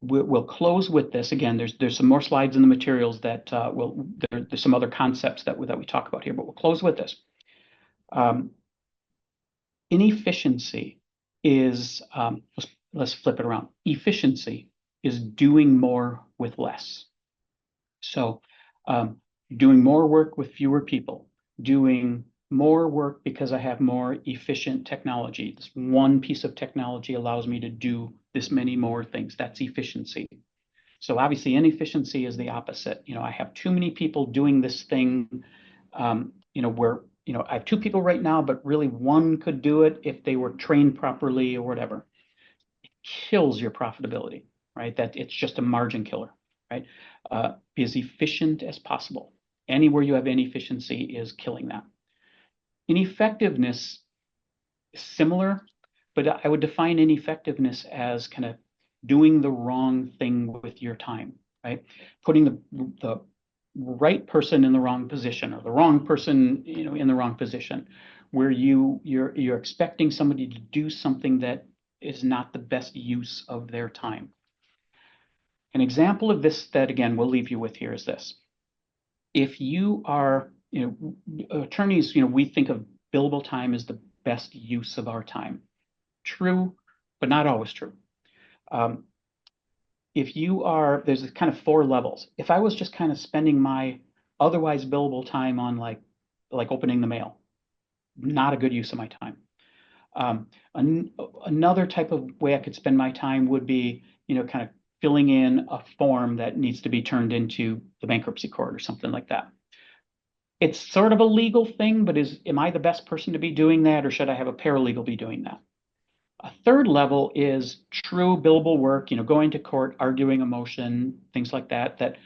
Speaker 2: we'll close with this. Again, there's some more slides in the materials that there's some other concepts that we talk about here, but we'll close with this. Inefficiency is, let's flip it around. Efficiency is doing more with less. So doing more work with fewer people, doing more work because I have more efficient technology. This one piece of technology allows me to do this many more things. That's efficiency. So obviously inefficiency is the opposite. I have too many people doing this thing, where, I have 2 people right now, but really one could do it if they were trained properly or whatever. It kills your profitability, right? That it's just a margin killer, right? Be as efficient as possible. Anywhere you have inefficiency is killing that. Ineffectiveness is similar, but I would define ineffectiveness as kind of doing the wrong thing with your time, right? Putting the right person in the wrong position, or the wrong person, in the wrong position, where you're expecting somebody to do something that is not the best use of their time. An example of this that, again, we'll leave you with here is this. If you are, attorneys, we think of billable time as the best use of our time. True, but not always true. There's kind of 4 levels. If I was just kind of spending my otherwise billable time on like opening the mail, not a good use of my time. Another type of way I could spend my time would be, kind of filling in a form that needs to be turned into the bankruptcy court or something like that. It's sort of a legal thing, but am I the best person to be doing that, or should I have a paralegal be doing that? A third level is true billable work, going to court, arguing a motion, things like that, that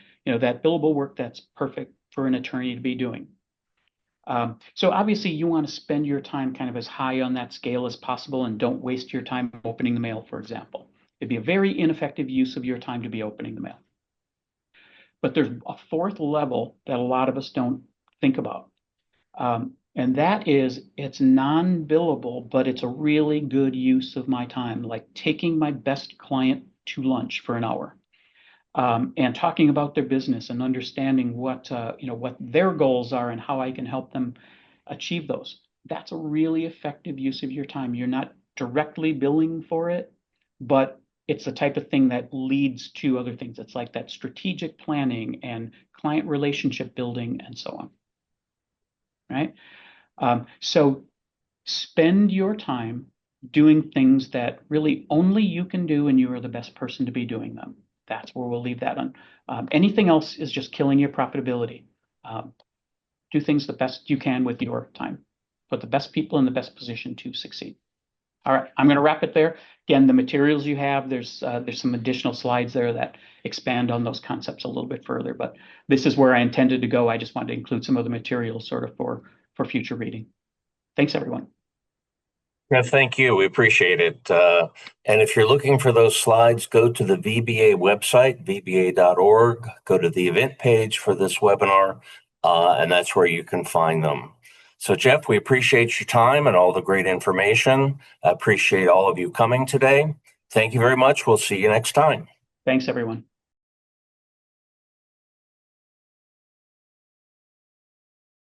Speaker 2: billable work that's perfect for an attorney to be doing. So obviously you want to spend your time kind of as high on that scale as possible and don't waste your time opening the mail, for example. It'd be a very ineffective use of your time to be opening the mail. But there's a 4th level that a lot of us don't think about. And that is, it's non-billable, but it's a really good use of my time, like taking my best client to lunch for an hour. And talking about their business and understanding what their goals are and how I can help them achieve those. That's a really effective use of your time. You're not directly billing for it, but it's the type of thing that leads to other things. It's like that strategic planning and client relationship building and so on. Right? So spend your time doing things that really only you can do and you are the best person to be doing them. That's where we'll leave that on. Anything else is just killing your profitability. Do things the best you can with your time. Put the best people in the best position to succeed. All right, I'm going to wrap it there. Again, the materials you have, there's some additional slides there that expand on those concepts a little bit further, but this is where I intended to go. I just wanted to include some of the materials sort of for future reading. Thanks, everyone.
Speaker 1: Yeah, thank you. We appreciate it. And if you're looking for those slides, go to the VBA website, vba.org, go to the event page for this webinar, and that's where you can find them. So, Jeff, we appreciate your time and all the great information. I appreciate all of you coming today. Thank you very much. We'll see you next time.
Speaker 2: Thanks, everyone.